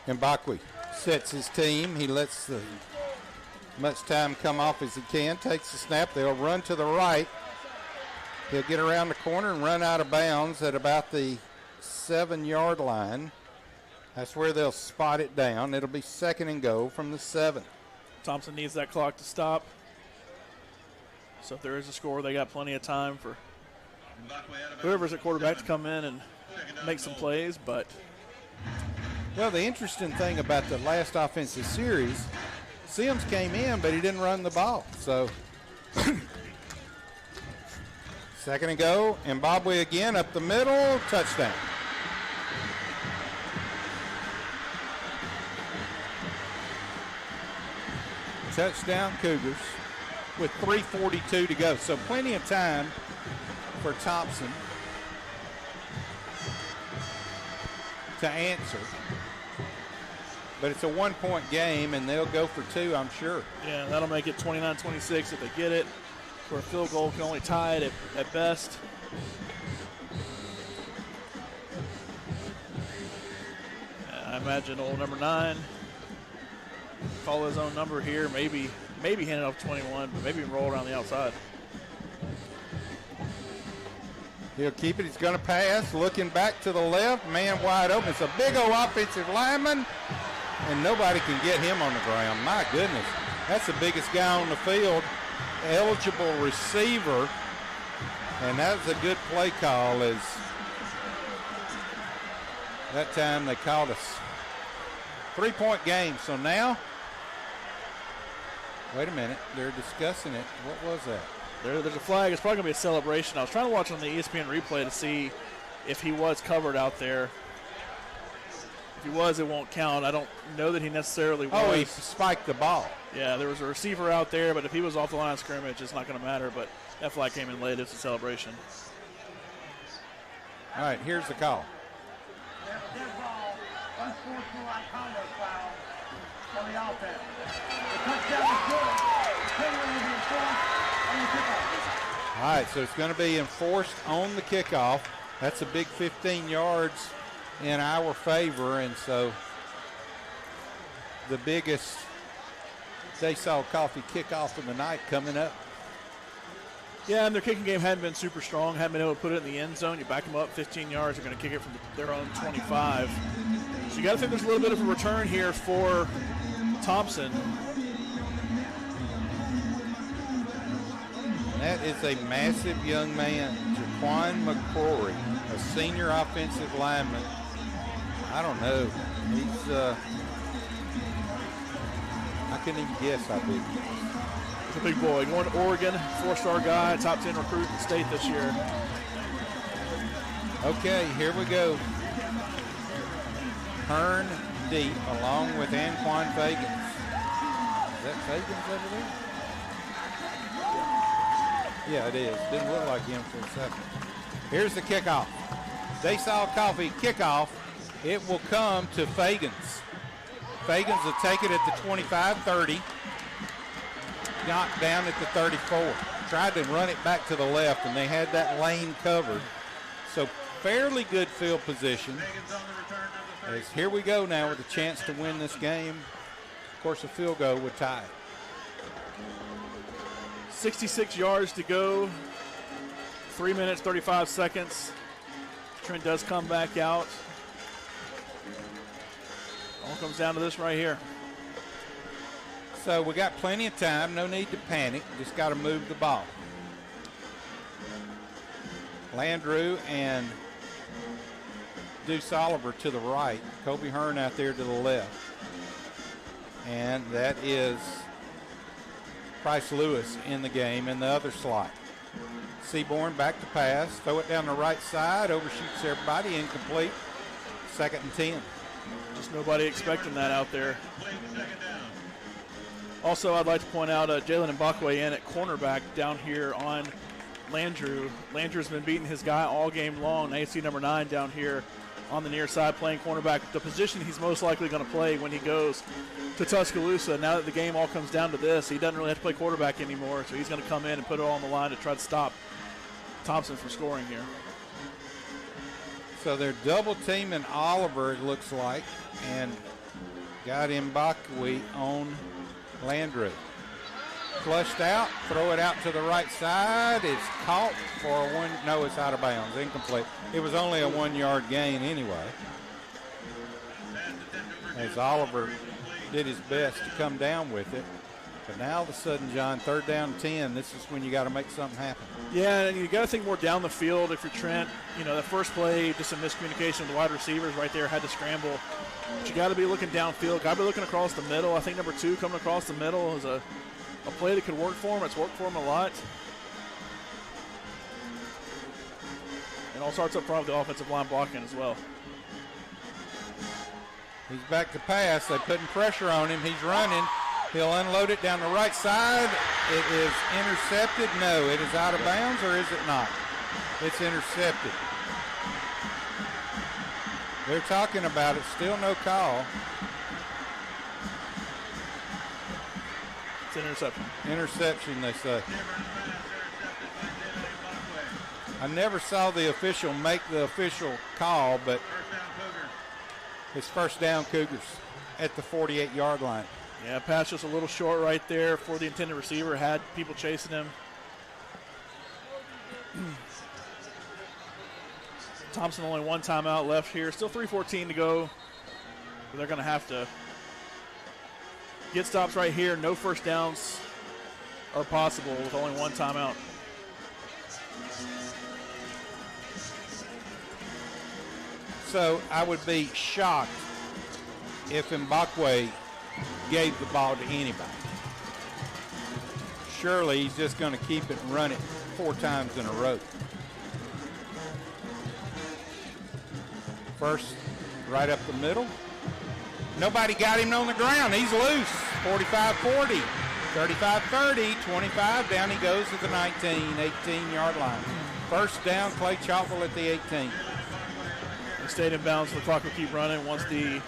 Mbakwe sets his team. He lets the much time come off as he can, takes the snap. They'll run to the right. He'll get around the corner and run out of bounds at about the 7-yard line. That's where they'll spot it down. It'll be 2nd and goal from the 7. Thompson needs that clock to stop. So if there is a score, they got plenty of time for whoever's at quarterback to come in and make some plays. But well, the interesting thing about the last offensive series, Sims came in, but he didn't run the ball. So 2nd and goal. Mbakwe again up the middle. Touchdown. Touchdown Cougars with 3:42 to go. So plenty of time for Thompson to answer. But it's a 1-point game, and they'll go for 2, I'm sure. Yeah, that'll make it 29-26 if they get it, where a field goal can only tie it at best. I imagine old number 9 call his own number here, maybe hand it off 21, but maybe roll around the outside. He'll keep it. He's going to pass. Looking back to the left. Man wide open. It's a big old offensive lineman, and nobody can get him on the ground. My goodness. That's the biggest guy on the field. Eligible receiver. And that was a good play call, as that time they called us 3-point game. So now, wait a minute. They're discussing it. What was that? There's a flag. It's probably going to be a celebration. I was trying to watch on the ESPN replay to see if he was covered out there. If he was, it won't count. I don't know that he necessarily was. Oh, he spiked the ball. Yeah, there was a receiver out there, but if he was off the line of scrimmage, it's not going to matter. But that flag came in late. It's a celebration. All right, here's the call. Dead ball, unsportsmanlike conduct foul on the offense. The touchdown is good. Penalty will be enforced on the kickoff. All right, so it's going to be enforced on the kickoff. That's a big 15 yards in our favor, and so the biggest Jaylen kickoff of the night coming up. Yeah, and their kicking game hadn't been super strong, hadn't been able to put it in the end zone. You back them up 15 yards, they're going to kick it from their own 25. So you got to think there's a little bit of a return here for Thompson. That is a massive young man, Jaylen Mbakwe, a senior offensive lineman. I don't know. He's, I couldn't even guess how big he is. He's a big boy. Going to Oregon, 4-star guy, top 10 recruit in the state this year. Okay, here we go. Hearn deep along with Anquan Fagans. Is that Fagans over there? Yeah, it is. Didn't look like him for a second. Here's the kickoff. Jaylen kickoff. It will come to Fagans. Fagans will take it at the 25-30. Knocked down at the 34. Tried to run it back to the left, and they had that lane covered. So fairly good field position. As here we go now with a chance to win this game. Of course, a field goal would tie it. 66 yards to go. 3 minutes, 35 seconds. Trent does come back out. All comes down to this right here. So we got plenty of time. No need to panic. Just got to move the ball. Landrew and Deuce Oliver to the right. Kobe Hearn out there to the left. And that is Price Lewis in the game in the other slot. Seaborn back to pass. Throw it down the right side. Overshoots everybody. Incomplete. 2nd and 10. Just nobody expecting that out there. Also, I'd like to point out Jaylen Mbakwe in at cornerback down here on Landrew. Landrew's been beating his guy all game long. Now you see number 9 down here on the near side playing cornerback, the position he's most likely going to play when he goes to Tuscaloosa. Now that the game all comes down to this, he doesn't really have to play quarterback anymore, so he's going to come in and put it all on the line to try to stop Thompson from scoring here. So they're double teaming Oliver, it looks like, and got Mbakwe on Landry. Flushed out, throw it out to the right side. It's caught for a one. No, it's out of bounds, incomplete. It was only a 1 yard gain anyway. As Oliver did his best to come down with it. But now all of a sudden, John, 3rd down and 10, this is when you got to make something happen. Yeah, and you got to think more down the field if you're Trent. You know, the first play, just a miscommunication with the wide receivers right there, had to scramble. But you got to be looking downfield, got to be looking across the middle. I think number 2 coming across the middle is a play that could work for him. It's worked for him a lot. And all starts up front with the offensive line blocking as well. He's back to pass. They're putting pressure on him. He's running. He'll unload it down the right side. It is intercepted. No, it is out of bounds, or is it not? It's intercepted. They're talking about it. Still no call. It's an interception. Interception, they say. I never saw the official make the official call, but it's 1st down Cougars at the 48-yard line. Yeah, pass just a little short right there for the intended receiver. Had people chasing him. Thompson only 1 timeout left here. Still 3:14 to go. But they're going to have to get stops right here. No first downs are possible with only 1 timeout. So I would be shocked if Mbakwe gave the ball to anybody. Surely he's just going to keep it and run it 4 times in a row. First, right up the middle. Nobody got him on the ground. He's loose. 45-40, 35-30, 25. Down he goes to the 18-yard line. 1st down, Clay-Chalkville at the 18. They stayed in bounds. The clock will keep running once the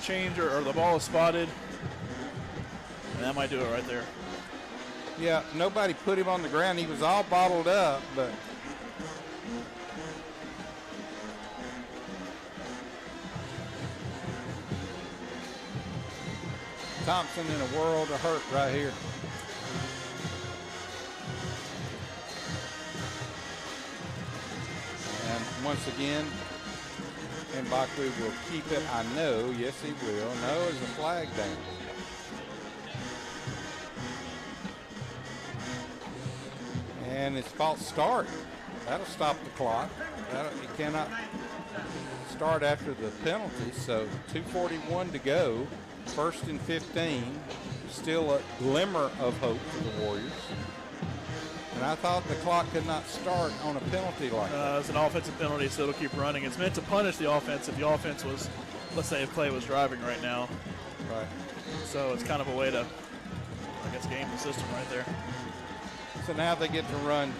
change or the ball is spotted. And that might do it right there. Yeah, nobody put him on the ground. He was all bottled up, but Thompson in a world of hurt right here. And once again, Mbakwe will keep it. I know. Yes, he will. No, there's a flag down. And it's false start. That'll stop the clock. It cannot start after the penalty. So 2:41 to go. 1st and 15. Still a glimmer of hope for the Warriors. And I thought the clock could not start on a penalty like that. It's an offensive penalty, so it'll keep running. It's meant to punish the offense if the offense was, let's say if Clay was driving right now. Right. So it's kind of a way to, I guess, game the system right there. So now they get to run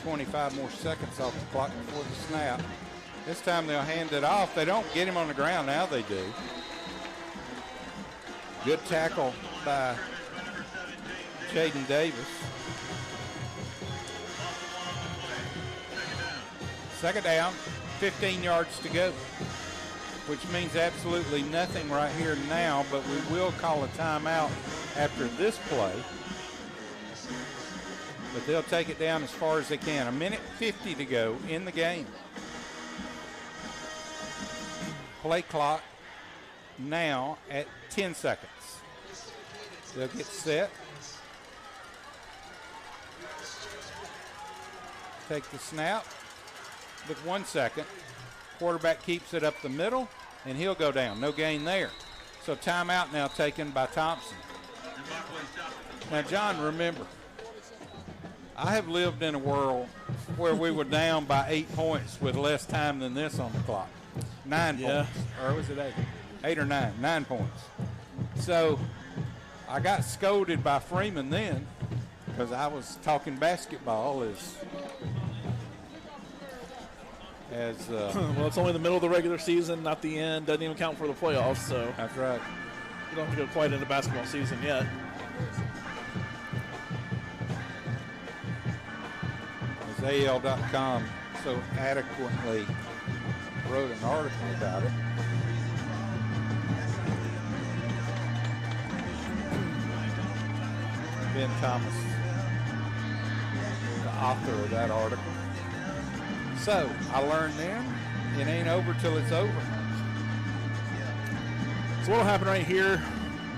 25 more seconds off the clock before the snap. This time they'll hand it off. They don't get him on the ground. Now they do. Good tackle by Jaden Davis. 2nd down, 15 yards to go, which means absolutely nothing right here now, but we will call a timeout after this play. But they'll take it down as far as they can. 1:50 to go in the game. Play clock now at 10 seconds. They'll get set. Take the snap. With 1 second, quarterback keeps it up the middle, and he'll go down. No gain there. So timeout now taken by Thompson. Now, John, remember, I have lived in a world where we were down by 8 points with less time than this on the clock. 9 points. Or was it 8? 8 or 9. 9 points. So I got scolded by Freeman then because I was talking basketball as well, it's only the middle of the regular season, not the end. Doesn't even count for the playoffs. So that's right. You don't have to go quite into basketball season yet. As as AL.com so adequately wrote an article about it. Ben Thomas, the author of that article. So I learned then, it ain't over till it's over. So what'll happen right here,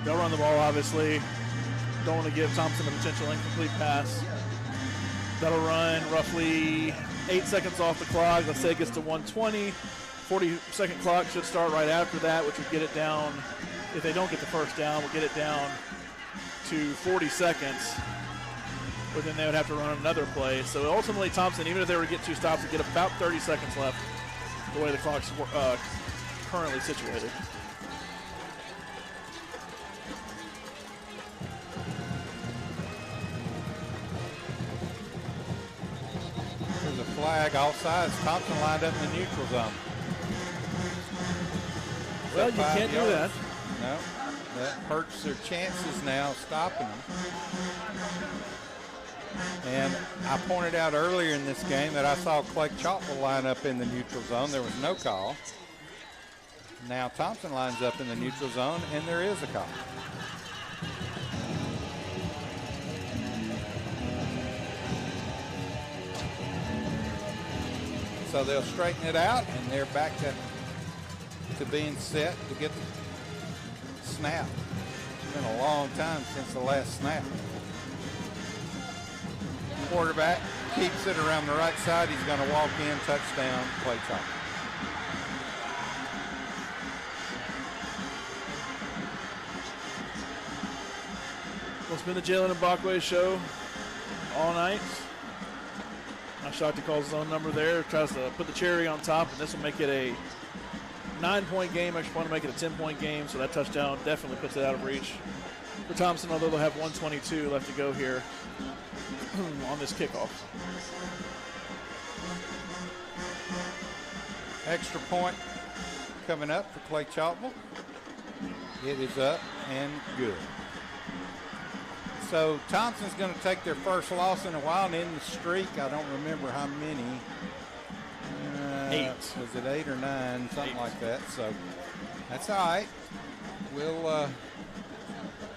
they'll run the ball obviously. Don't want to give Thompson a potential incomplete pass. That'll run roughly 8 seconds off the clock. Let's say it gets to 120. 40-second clock should start right after that, which would get it down. If they don't get the first down, we'll get it down to 40 seconds. But then they would have to run another play. So ultimately, Thompson, even if they were to get 2 stops, would get about 30 seconds left the way the clock's currently situated. There's a flag offsides. Thompson lined up in the neutral zone. Well, you can't do that. No, that hurts their chances now stopping them. And I pointed out earlier in this game that I saw Clay-Chalkville line up in the neutral zone. There was no call. Now Thompson lines up in the neutral zone, and there is a call. So they'll straighten it out, and they're back to being set to get the snap. It's been a long time since the last snap. Quarterback keeps it around the right side. He's going to walk in, touchdown, Clay-Chalkville. Well, it's been the Jaylen Mbakwe show all night. Not shocked he calls his own number there. Tries to put the cherry on top, and this will make it a 9-point game. Extra point to make it a 10-point game, so that touchdown definitely puts it out of reach for Thompson, although they'll have 1:22 left to go here on this kickoff. Extra point coming up for Clay-Chalkville. It is up and good. So Thompson's going to take their first loss in a while and end the streak. I don't remember how many. 8. Was it 8 or 9? Something 8. Like that. So that's all right. We'll.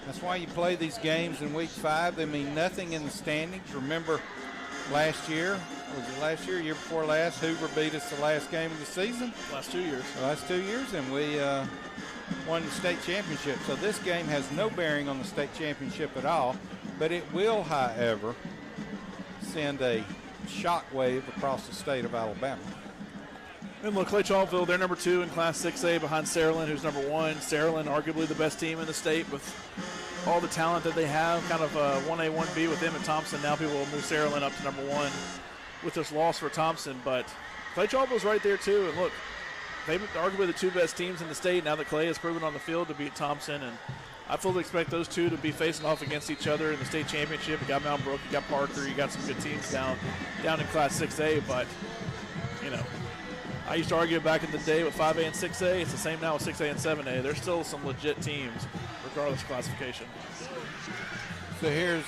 That's why you play these games in week 5. They mean nothing in the standings. Remember last year, was it last year, year before last, Hoover beat us the last game of the season? Last 2 years. The last 2 years, and we won the state championship. So this game has no bearing on the state championship at all, but it will, however, send a shockwave across the state of Alabama. And look, Clay-Chalkville, they're number 2 in Class 6A behind Saraland, who's number 1. Saraland, arguably the best team in the state with all the talent that they have, kind of 1A, 1B with them and Thompson. Now people will move Saraland up to number 1 with this loss for Thompson. But Clay-Chalkville's right there, too. And look, they've been arguably the 2 best teams in the state now that Clay has proven on the field to beat Thompson. And I fully expect those 2 to be facing off against each other in the state championship. You got Mount Brook, you got Parker, you got some good teams down in Class 6A. But, you know, I used to argue back in the day with 5A and 6A. It's the same now with 6A and 7A. There's still some legit teams, regardless of classification. So here's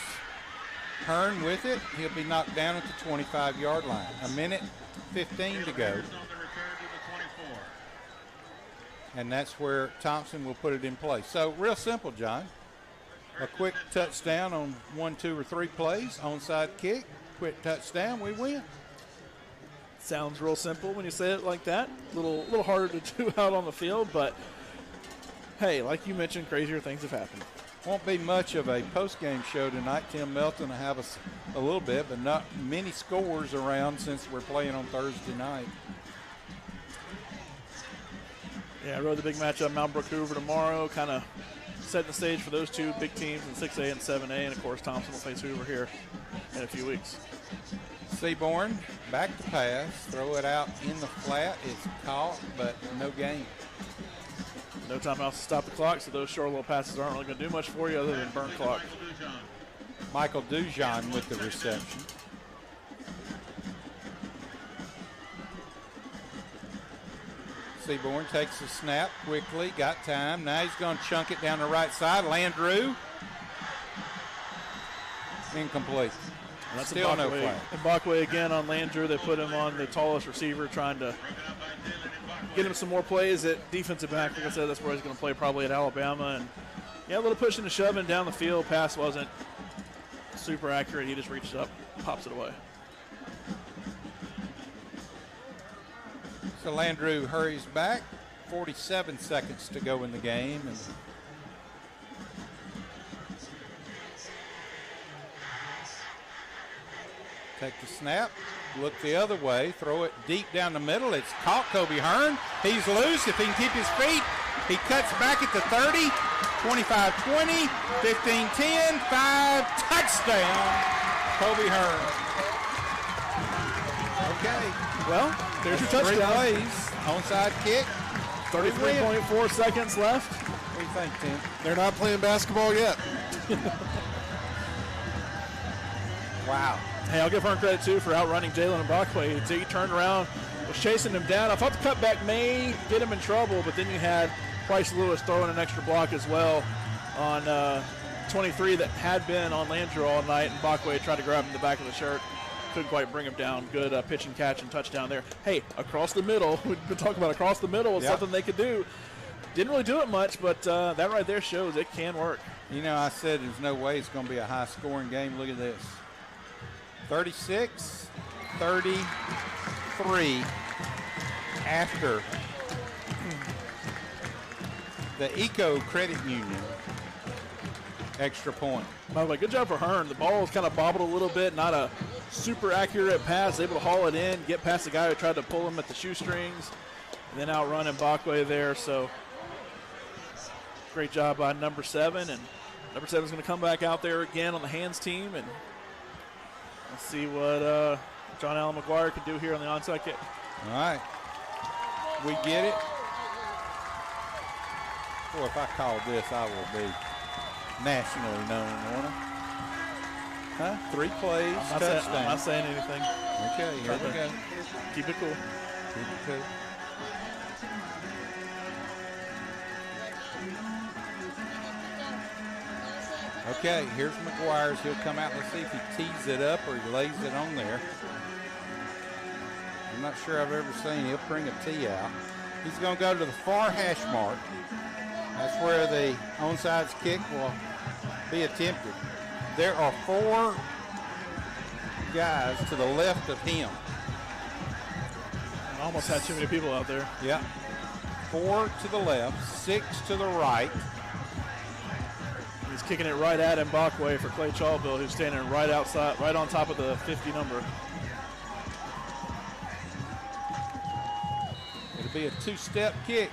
Hearn with it. He'll be knocked down at the 25-yard line. 1:15 to go. And that's where Thompson will put it in place. So real simple, John. A quick touchdown on 1, 2, or 3 plays. Onside kick, quick touchdown, we win. Sounds real simple when you say it like that. A little harder to do out on the field, but hey, like you mentioned, crazier things have happened. Won't be much of a post-game show tonight. Tim Melton will have us a little bit, but not many scores around since we're playing on Thursday night. Yeah, I wrote the big matchup, Mount Brook Hoover tomorrow, kind of setting the stage for those 2 big teams in 6A and 7A, and of course Thompson will face Hoover here in a few weeks. Seaborn back to pass, throw it out in the flat. It's caught, but no gain. No timeouts to stop the clock, so those short little passes aren't really going to do much for you other than burn clock. Michael Dujon with the reception. Seaborn takes the snap quickly, got time. Now he's going to chunk it down the right side. Landrew. Incomplete. That's Still no flag. Mbakwe again on Landrew. They put him on the tallest receiver, trying to get him some more plays at defensive back. Like I said, that's where he's going to play probably at Alabama. And yeah, a little pushing and shoving down the field. Pass wasn't super accurate. He just reaches up, pops it away. So Landrew hurries back. 47 seconds to go in the game. And take the snap, look the other way, throw it deep down the middle. It's caught. Kobe Hearn. He's loose. If he can keep his feet, he cuts back at the 30, 25-20, 15-10, 5, touchdown, Kobe Hearn. Okay. Well, there's your touchdown. 3 plays, onside kick. 33.4 seconds left. What do you think, Tim? They're not playing basketball yet. Wow. Hey, I'll give Hearn credit, too, for outrunning Jaylen Mbakwe. He turned around, was chasing him down. I thought the cutback may get him in trouble, but then you had Bryce Lewis throwing an extra block as well on 23 that had been on Landrew all night, and Mbakwe tried to grab him in the back of the shirt. Couldn't quite bring him down. Good pitch and catch and touchdown there. Hey, across the middle, we've been talking about across the middle was something they could do. Didn't really do it much, but that right there shows it can work. You know, I said there's no way it's going to be a high-scoring game. Look at this. 36-33 after the Eco Credit Union extra point. By the way, good job for Hearn. The ball was kind of bobbled a little bit, not a super accurate pass, able to haul it in, get past the guy who tried to pull him at the shoestrings, and then outrun Mbakwe there. So great job by number 7, and number 7 is going to come back out there again on the hands team, and let's see what John Allen McGuire can do here on the onside kick. All right. We get it. Boy, if I call this, I will be nationally known, won't I? Huh? 3 plays, touchdown. I'm not saying anything. Okay, here we go. Keep it cool. Keep it cool. Okay, here's McGuire's. He'll come out. Let's see if he tees it up or he lays it on there. I'm not sure I've ever seen. He'll bring a tee out. He's going to go to the far hash mark. That's where the onside kick will be attempted. There are 4 guys to the left of him. I almost had too many people out there. Yep. 4 to the left, 6 to the right. He's kicking it right at Mbakwe for Clay-Chalkville, who's standing right outside, right on top of the 50 number. It'll be a 2-step kick.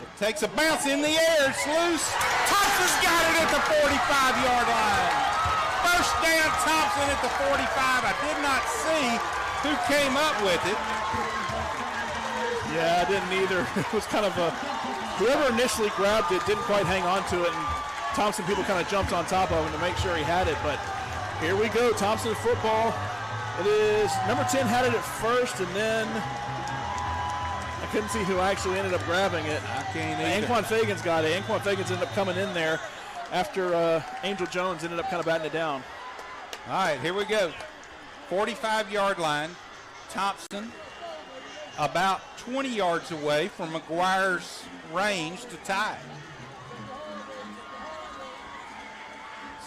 It takes a bounce in the air. It's loose. Thompson's got it at the 45-yard line. First down, Thompson at the 45. I did not see who came up with it. Yeah, I didn't either. It was kind of a, whoever initially grabbed it didn't quite hang on to it, and Thompson people kind of jumped on top of him to make sure he had it. But here we go, Thompson football. It is number 10 had it at first, and then I couldn't see who actually ended up grabbing it. I can't either. Anquan Fagans got it. Anquan Fagans ended up coming in there after Angel Jones ended up kind of batting it down. All right, here we go. 45-yard line. Thompson about 20 yards away from McGuire's range to tie.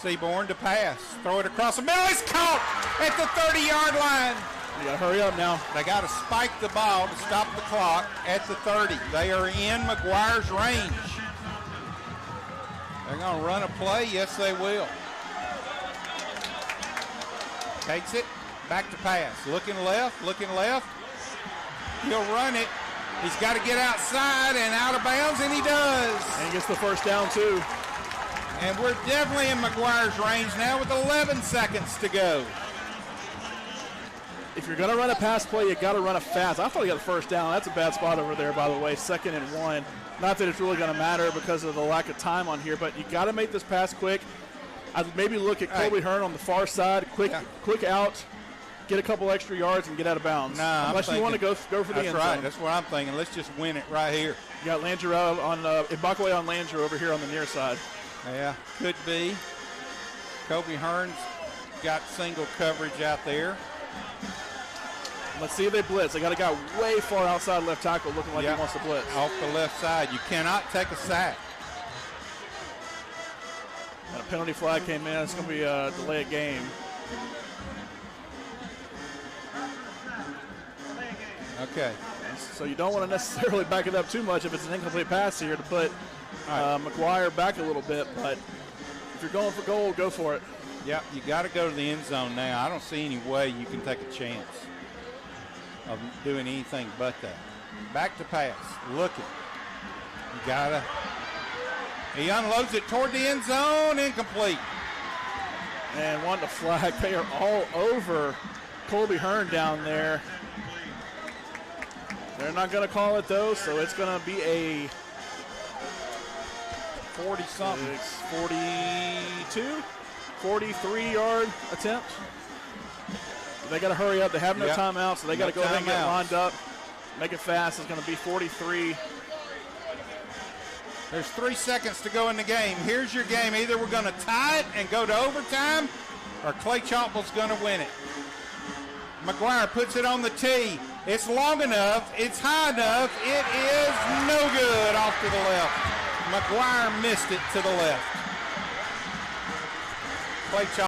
Seaborn to pass. Throw it across the middle. It's caught at the 30-yard line. You got to hurry up now. They got to spike the ball to stop the clock at the 30. They are in McGuire's range. They're going to run a play. Yes, they will. Takes it. Back to pass. Looking left. He'll run it. He's got to get outside and out of bounds, and he does. And he gets the first down, too. And we're definitely in McGuire's range now with 11 seconds to go. If you're going to run a pass play, you got to run it fast. I thought he got the first down. That's a bad spot over there, by the way. 2nd and 1. Not that it's really going to matter because of the lack of time on here, but you got to make this pass quick. I'd maybe look at Kobe Hearn on the far side, quick out, get a couple extra yards, and get out of bounds. Nah, unless you want to go for the end zone. That's right. That's what I'm thinking. Let's just win it right here. You got Landrew on Mbakwe on Landrew over here on the near side. Yeah, could be. Kobe Hearn's got single coverage out there. Let's see if they blitz. They got a guy way far outside left tackle looking like he wants to blitz. Off the left side. You cannot take a sack. And a penalty flag came in. It's going to be a delay of game. Okay. So you don't want to necessarily back it up too much if it's an incomplete pass here to put McGuire back a little bit. But if you're going for goal, go for it. Yep, you got to go to the end zone now. I don't see any way you can take a chance of doing anything but that. Back to pass. Looking. You got to. He unloads it toward the end zone. Incomplete. And wanting to flag. They are all over Colby Hearn down there. They're not going to call it, though, so it's going to be a 40-something. 42, 43-yard attempt. They got to hurry up. They have no timeout, so they got to go ahead and get lined up. Make it fast. It's going to be 43. There's 3 seconds to go in the game. Here's your game. Either we're going to tie it and go to overtime, or Clay-Chalkville's going to win it. McGuire puts it on the tee. It's long enough. It's high enough. It is no good off to the left. McGuire missed it to the left. Clay-Chalkville.